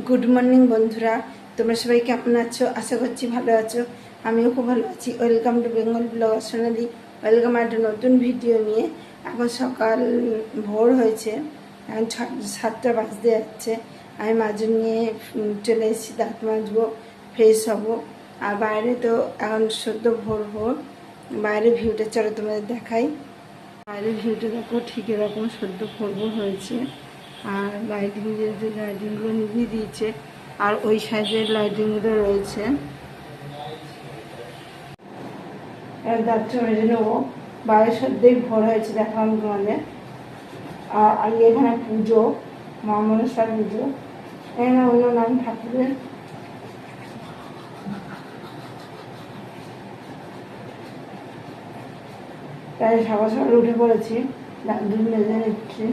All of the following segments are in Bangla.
গুড মর্নিং বন্ধুরা, তোমরা সবাই কেমন আছো? আশা করছি ভালো আছো। আমিও খুব ভালো আছি। Welcome to Bengal blogger Sonali. Welcome একটা নতুন ভিডিও নিয়ে। এখন সকাল ভোর হয়েছে, এখন 7টা বাজতে যাচ্ছে। আমি মাজন নিয়ে চলে এসেছি, দাঁত মাজবো, ফ্রেশ হবো। আর বাইরে তো এখন সদ্য ভোর ভোর। বাইরে ভিউটা চলো তোমাদের দেখাই। বাইরের ভিউটা দেখো, ঠিক এরকম সদ্য ভোর ভোর হয়েছে। আর লাইটিং যে লাইটিংগুলো নিভিয়ে দিয়েছে, আর ওই সাইডের লাইটিংগুলো রয়েছে। যাচ্ছে মেরে নেবো। বাইরে সদ্যই ভোর হয়েছে, দেখালাম তোমাদের। আর আগে এখানে পুজো, মা মনসার পুজো। এখানে অন্য নাম ঠাকুরের। তাই সকাল সকাল উঠে পড়েছি, দাঁত দুধ মেজে নিচ্ছি।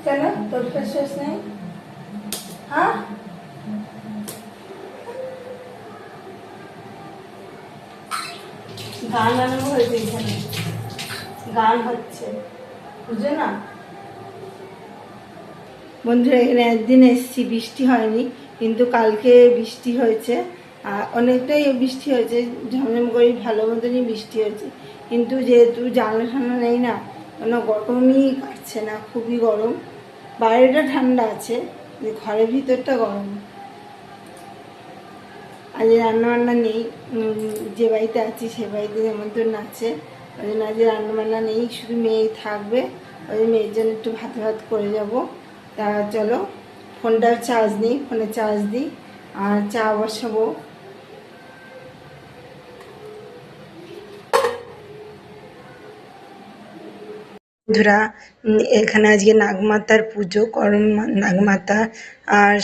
কেন তোর শেষ নেই? হ্যাঁ, গান আরম্ভ হয়েছে, এখানে গান হচ্ছে, বুঝো না বন্ধুরা। এখানে একদিন এসেছি, বৃষ্টি হয়নি, কিন্তু কালকে বৃষ্টি হয়েছে। আর অনেকটাই বৃষ্টি হয়েছে, ঝমঝম করে ভালো মতনই বৃষ্টি হয়েছে। কিন্তু যেহেতু জানলা ঠান্ডা নেই না, কোনো গরমই কাটছে না, খুবই গরম। বাইরেটা ঠান্ডা আছে, ঘরের ভিতরটা গরম। আজ রান্নাবান্না নেই, যে বাড়িতে আছি সে বাড়িতে নিমন্ত্রণ আছে, ওই জন্য আজ রান্নাবান্না নেই, শুধু মেয়ে থাকবে। ওই মেয়ের জন্য একটু ভাত ভাত করে যাব। তা চলো, ফোনটার চার্জ নেই, ফোনে চার্জ দিই আর চা বসাবো। বন্ধুরা, এখানে আজকে নাগমাতার পুজো, করম নাগমাতা। আর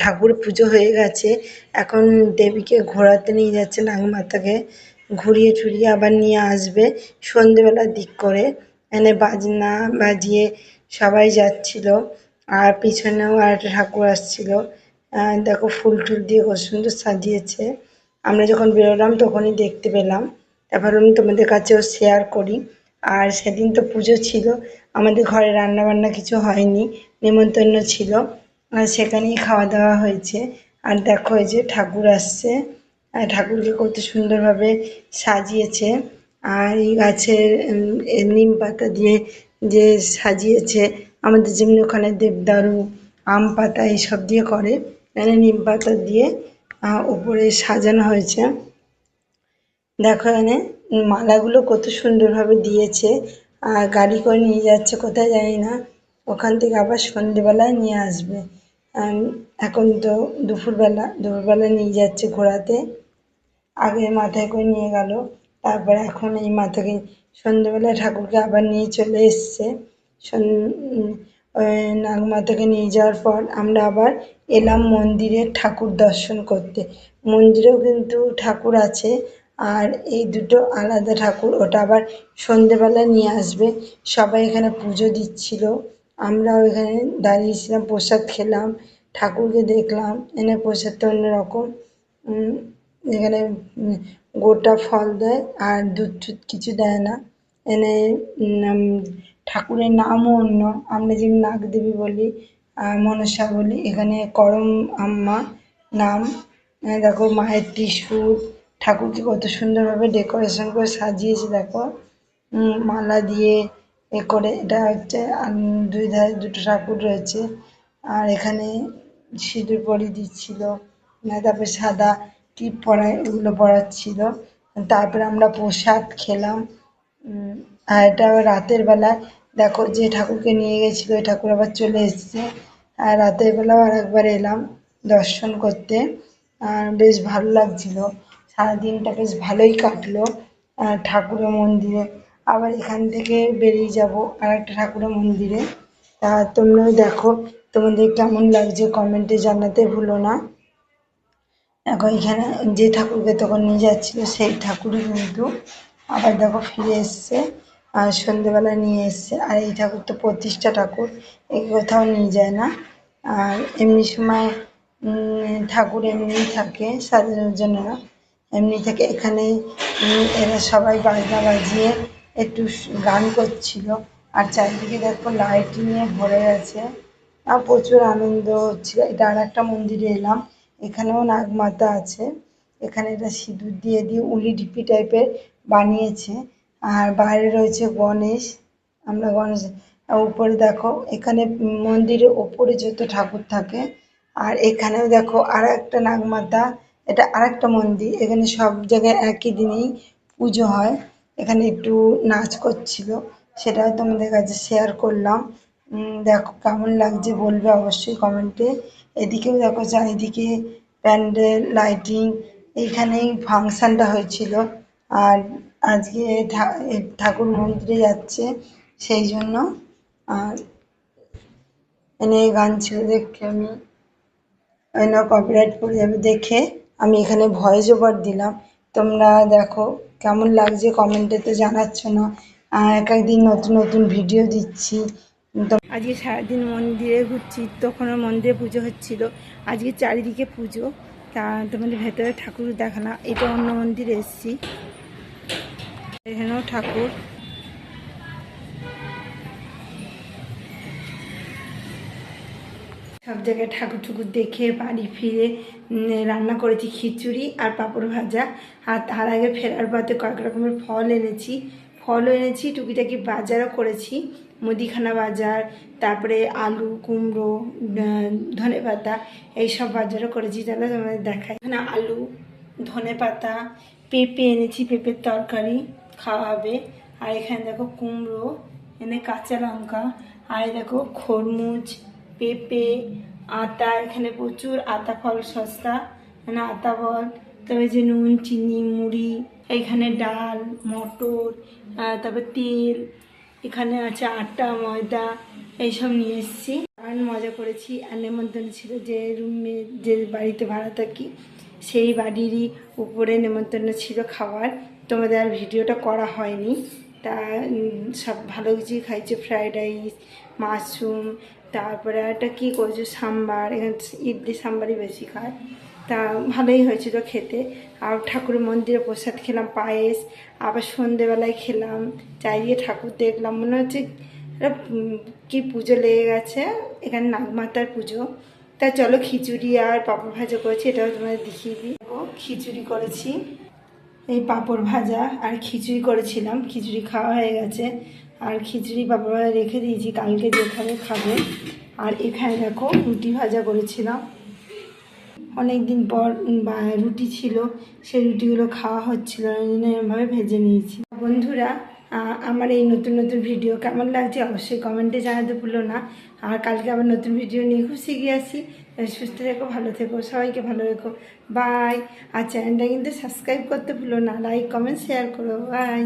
ঠাকুর পুজো হয়ে গেছে, এখন দেবীকে ঘোরাতে নিয়ে যাচ্ছে, নাগমাতাকে ঘুরিয়ে টুরিয়ে আবার নিয়ে আসবে সন্ধেবেলার দিক করে। এনে বাজনা বাজিয়ে সবাই যাচ্ছিল, আর পিছনেও আর একটা ঠাকুর আসছিল। দেখো ফুল টুল দিয়ে কত সুন্দর সাজিয়েছে। আমরা যখন বেরোলাম তখনই দেখতে পেলাম, তারপর আমি তোমাদের কাছেও শেয়ার করি। আর সেদিন তো পুজো ছিল, আমাদের ঘরে রান্না বান্না কিছু হয়নি, নেমন্তন্ন ছিল, আর সেখানেই খাওয়া দাওয়া হয়েছে। আর দেখো এই যে ঠাকুর আসছে, ঠাকুরকে কত সুন্দরভাবে সাজিয়েছে। আর এই গাছের নিম পাতা দিয়ে যে সাজিয়েছে, আমাদের যেমনি ওখানে দেবদারু, আম পাতা এইসব দিয়ে করে, এখানে নিম পাতা দিয়ে উপরে সাজানো হয়েছে। দেখো এখানে মালাগুলো কত সুন্দরভাবে দিয়েছে। আর গাড়ি করে নিয়ে যাচ্ছে কোথায় জানি না, ওখান থেকে আবার সন্ধেবেলায় নিয়ে আসবে। এখন তো দুপুরবেলা নিয়ে যাচ্ছে ঘোরাতে। আগে মাথায় করে নিয়ে গেল, তারপর এখন এই মাথাকে সন্ধেবেলায় ঠাকুরকে আবার নিয়ে চলে এসছে। ওই নাগমাতাকে নিয়ে যাওয়ার পর আমরা আবার এলাম মন্দিরে ঠাকুর দর্শন করতে। মন্দিরেও কিন্তু ঠাকুর আছে, আর এই দুটো আলাদা ঠাকুর, ওটা আবার সন্ধেবেলা নিয়ে আসবে। সবাই এখানে পুজো দিচ্ছিল, আমরাও এখানে দাঁড়িয়েছিলাম, প্রসাদ খেলাম, ঠাকুরকে দেখলাম। এনে প্রসাদটা অন্যরকম, এখানে গোটা ফল দেয় আর দুধ টুধ কিছু দেয় না। এনে ঠাকুরের নামও অন্য, আমরা যেমনি নাগদেবী বলি, মনসা বলি, এখানে করম আম্মা নাম। দেখো মায়ের ত্রিশূল, ঠাকুরকে কত সুন্দরভাবে ডেকোরেশন করে সাজিয়েছে দেখো। মালা দিয়ে করে, এটা হচ্ছে দুই ধারে দুটো ঠাকুর রয়েছে। আর এখানে সিঁদুর পরিয়ে দিচ্ছিল, তারপরে সাদা টিপ পরা এগুলো পরাচ্ছিল। তারপরে আমরা প্রসাদ খেলাম। আর এটা রাতের বেলায় দেখো, যে ঠাকুরকে নিয়ে গেছিলো ওই ঠাকুর আবার চলে এসছে। আর রাতের বেলাও আর একবার এলাম দর্শন করতে, আর বেশ ভালো লাগছিল। সারাদিনটা বেশ ভালোই কাটলো ঠাকুরের মন্দিরে। আবার এখান থেকে বেরিয়ে যাব আর একটা ঠাকুরের মন্দিরে। তা তোমরাও দেখো, তোমাদের কেমন লাগছে কমেন্টে জানাতে ভুলো না। দেখো এখানে যে ঠাকুরকে তখন নিয়ে যাচ্ছিলো সেই ঠাকুরই কিন্তু আবার দেখো ফিরে এসছে, আর সন্ধেবেলা নিয়ে এসছে। আর এই ঠাকুর তো প্রতিষ্ঠা ঠাকুর, একে কোথাও নিয়ে যায় না। আর এমনি সময় ঠাকুর এমনিই থাকে, সাজানোর জন্য না, এমনি থেকে এখানে এরা সবাই বাজনা বাজিয়ে একটু গান করছিল। আর চারিদিকে দেখো লাইটিংয়ে ভরে গেছে, আর প্রচুর আনন্দ হচ্ছিল। এটা আর একটা মন্দিরে এলাম, এখানেও নাগমাতা আছে। এখানে এটা সিঁদুর দিয়ে দিয়ে উলি ঢিপি টাইপের বানিয়েছে। আর বাইরে রয়েছে গণেশ, আমরা গণেশ। আর উপরে দেখো এখানে মন্দিরের ওপরে যত ঠাকুর থাকে। আর এখানেও দেখো আর একটা নাগমাতা, এটা আর একটা মন্দির। এখানে সব জায়গায় একই দিনেই পুজো হয়। এখানে একটু নাচ করছিল, সেটাও তোমাদের কাছে শেয়ার করলাম। দেখো কেমন লাগছে বলবে অবশ্যই কমেন্টে। এদিকেও দেখো চারিদিকে প্যান্ডেল লাইটিং, এইখানেই ফাংশানটা হয়েছিল। আর আজকে ঠাকুর মন্দিরে যাচ্ছে সেই জন্য। আর এনে গান ছিল দেখে আমি না কপিরাইট পড়ে যাবে দেখে আমি এখানে ভয়েস ওভার দিলাম। তোমরা দেখো কেমন লাগছে কমেন্টে তো জানাচ্ছ না। এক একদিন নতুন নতুন ভিডিও দিচ্ছি। আজকে সারাদিন মন্দিরে ঘুরছি, তখনও মন্দিরে পুজো হচ্ছিল। আজকে চারিদিকে পুজো, তা তোমাদের ভেতরে ঠাকুর দেখা না, এটা অন্য মন্দিরে এসেছি। এখানেও ঠাকুর। সব জায়গায় ঠাকুর ঠুকুর দেখে বাড়ি ফিরে রান্না করেছি খিচুড়ি আর পাঁপড় ভাজা। আর তার আগে ফেরার পথে কয়েক রকমের ফলও এনেছি, টুকিটাকি বাজারও করেছি, মুদিখানা বাজার, তারপরে আলু কুমড়ো ধনেপাতা এইসব বাজারও করেছি। তাহলে তোমাদের দেখাই। এখানে আলু ধনেপাতা পেঁপে এনেছি, পেঁপের তরকারি খাওয়া হবে। আর এখানে দেখো কুমড়ো, এনে কাঁচা লঙ্কা, আর দেখো খরমুজ পেঁপে আতা। এখানে প্রচুর আতা ফল সস্তা, মানে আতা ফল। তবে যে নুন চিনি মুড়ি, এখানে ডাল মটর, তারপর তেল, এখানে আছে আটা ময়দা, এইসব নিয়ে এসেছি। আর মজা করেছি। আর নেমন্তন্ন ছিল যে রুমে, যে বাড়িতে ভাড়া থাকি সেই বাড়িরই উপরে নেমন্তন্ন ছিল খাবার। তোমাদের আর ভিডিওটা করা হয়নি। তা সব ভালো কিছুই খাইছে, ফ্রাইড রাইস মাশরুম, তারপরে একটা কী করেছে সাম্বার। এখানে ইডলি সাম্বারই বেশি খায়, তা ভালোই হয়েছিল খেতে। আর ঠাকুরের মন্দিরে প্রসাদ খেলাম পায়েস। আবার সন্ধেবেলায় খেলাম, চারিদিকে ঠাকুর দেখলাম, মনে হচ্ছে কি পুজো লেগে গেছে। এখানে নাগমাতার পুজো। তা চলো খিচুড়ি আর পাঁপড় ভাজা করেছি, এটাও তোমাদের দেখিয়ে দিই। খিচুড়ি করেছি, এই পাঁপড় ভাজা আর খিচুড়ি করেছিলাম, খিচুড়ি খাওয়া হয়ে গেছে। আর খিচুড়ি পাঁপড় ভাজা রেখে দিয়েছি, কালকে যেখানে খাবে। আর এখানে দেখো রুটি ভাজা করেছিলাম, অনেক দিন পর রুটি ছিল, সেই রুটিগুলো খাওয়া হচ্ছিল না, জন্য এরমভাবে ভেজে নিয়েছি। বন্ধুরা, আমার এই নতুন নতুন ভিডিও কেমন লাগছে অবশ্যই কমেন্টে জানাতে ভুলো না। আর কালকে আবার নতুন ভিডিও নিয়ে খুব শিখিয়ে আসি। সুস্থ থেকো, ভালো থেকো, সবাইকে ভালো রেখো, বাই। আর চ্যানেলটা কিন্তু সাবস্ক্রাইব করতে ভুলো না, লাইক কমেন্ট শেয়ার করো, বাই।